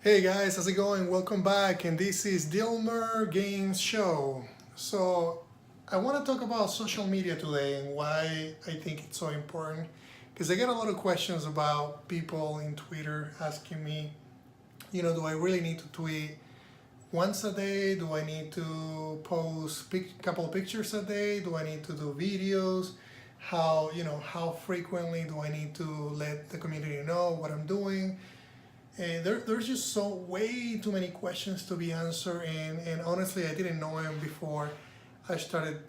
Hey guys, how's it going? Welcome back, and this is Dilmer Games Show. So, I want to talk about social media today and why I think it's so important. Because I get a lot of questions about people in Twitter asking me, do I really need to tweet once a day? Do I need to post a couple of pictures a day? Do I need to do videos? How frequently do I need to let the community know what I'm doing? And there's just way too many questions to be answered, and honestly, I didn't know him before. I started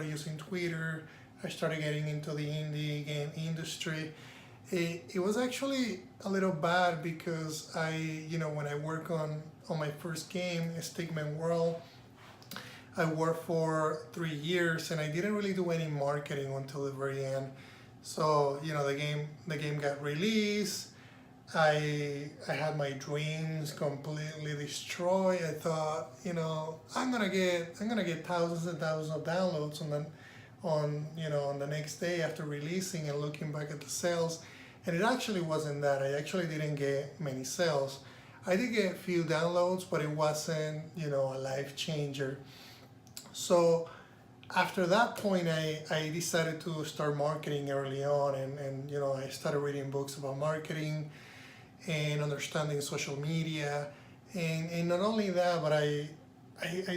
using Twitter. I started getting into the indie game industry. It was actually a little bad because when I work on my first game, Stickman World, I worked for 3 years and I didn't really do any marketing until the very end. So the game got released. I had my dreams completely destroyed. I thought, I'm gonna get thousands and thousands of downloads on the next day after releasing and looking back at the sales. And it actually wasn't that. I actually didn't get many sales. I did get a few downloads, but it wasn't, a life changer. So after that point, I decided to start marketing early on, and I started reading books about marketing and understanding social media, and not only that, but I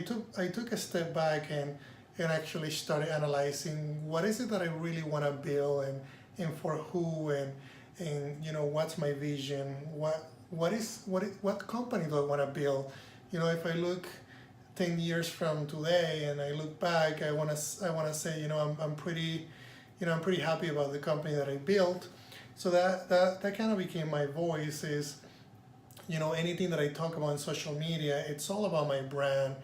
took a step back and actually started analyzing what is it that I really want to build, and for who, and what's my vision, what company do I want to build. If I look 10 years from today and I look back, I want to say, I'm pretty happy about the company that I built. So that kind of became my voice. Is anything that I talk about in social media, it's all about my brand,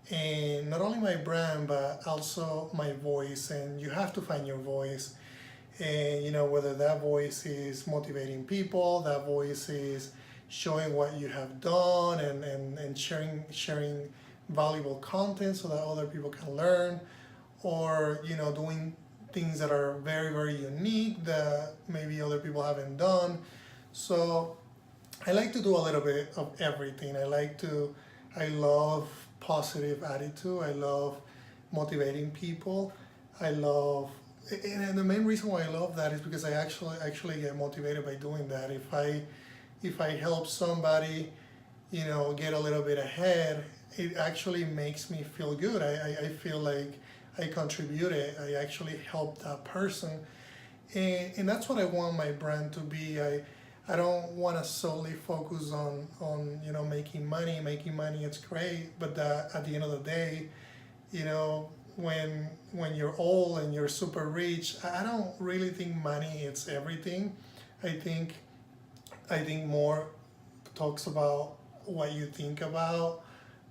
and not only my brand but also my voice. And you have to find your voice, and whether that voice is motivating people, that voice is showing what you have done, and sharing valuable content so that other people can learn, or doing things that are very very unique that maybe other people haven't done. So I like to do a little bit of everything. I love positive attitude. I love motivating people. I love, and the main reason why I love that is because I actually get motivated by doing that. If I help somebody, get a little bit ahead, it actually makes me feel good. I feel like I contributed. I actually helped that person, and that's what I want my brand to be. I don't want to solely focus on making money. Making money, it's great, but that at the end of the day, when you're old and you're super rich, I don't really think money is everything. I think more talks about what you think about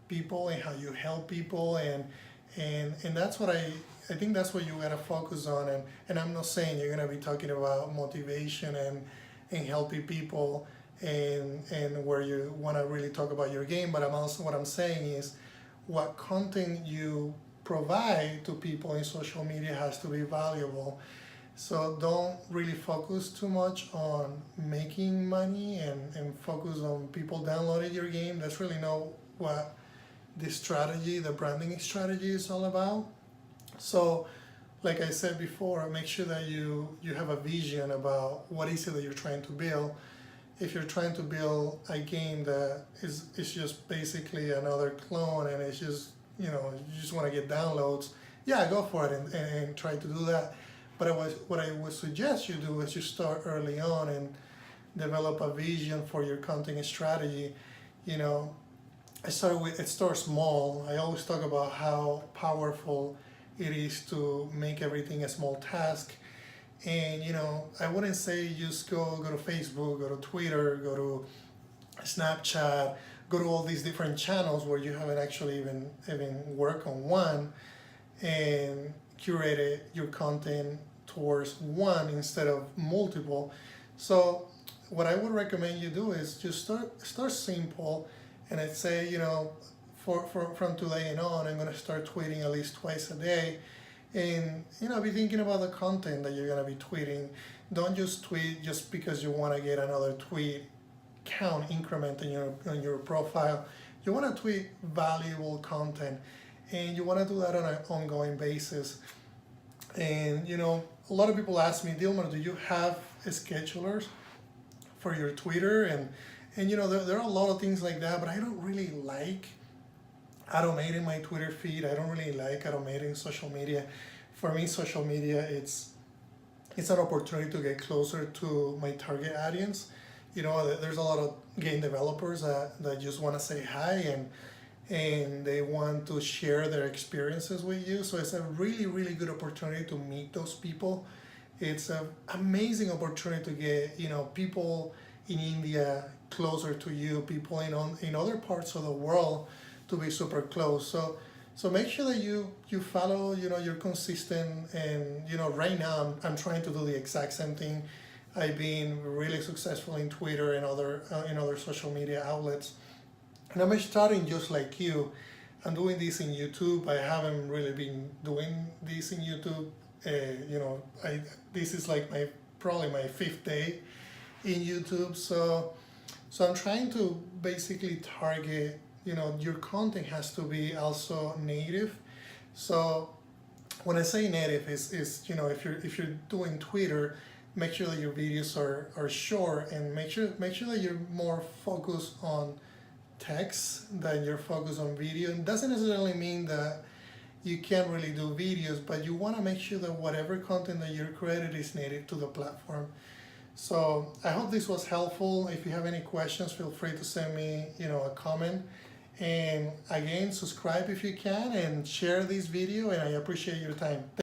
people and how you help people, and that's what I think that's what you gotta focus on. And I'm not saying you're gonna be talking about motivation and helping people, and where you want to really talk about your game. But what I'm saying is what content you provide to people in social media has to be valuable. So don't really focus too much on making money, and focus on people downloading your game. That's really not what the branding strategy is all about. So, like I said before, make sure that you have a vision about what is it that you're trying to build. If you're trying to build a game that is just basically another clone, and it's just you just want to get downloads, yeah, go for it, and try to do that. But what I would suggest you do is you start early on and develop a vision for your content strategy. You know, it starts small. I always talk about how powerful it is to make everything a small task. And I wouldn't say just go to Facebook, go to Twitter, go to Snapchat, go to all these different channels where you haven't actually even worked on one, and curated your content towards one instead of multiple. So what I would recommend you do is just start simple, and I'd say, from today and on, I'm gonna start tweeting at least twice a day, and be thinking about the content that you're gonna be tweeting. Don't just tweet just because you want to get another tweet count increment on your profile. You want to tweet valuable content, and you want to do that on an ongoing basis. And a lot of people ask me, Dilmer, do you have schedulers for your Twitter? And there are a lot of things like that, but I don't really like automating my Twitter feed. I don't really like automating social media. For me, social media, it's an opportunity to get closer to my target audience. There's a lot of game developers that just want to say hi, and they want to share their experiences with you. So it's a really, really good opportunity to meet those people. It's an amazing opportunity to get, people in India closer to you, people in other parts of the world to be super close. So make sure that you follow, you're consistent. And right now I'm trying to do the exact same thing. I've been really successful in Twitter and other social media outlets. And I'm starting just like you. I'm doing this in YouTube. I haven't really been doing this in YouTube. This is like probably my 5th day in YouTube. So I'm trying to basically target, your content has to be also native. So when I say native is if you're doing Twitter, make sure that your videos are short, and make sure that you're more focused on text than you're focused on video. It doesn't necessarily mean that you can't really do videos, but you want to make sure that whatever content that you're created is native to the platform. So I hope this was helpful. If you have any questions, feel free to send me a comment. And again, subscribe if you can, and share this video, and I appreciate your time.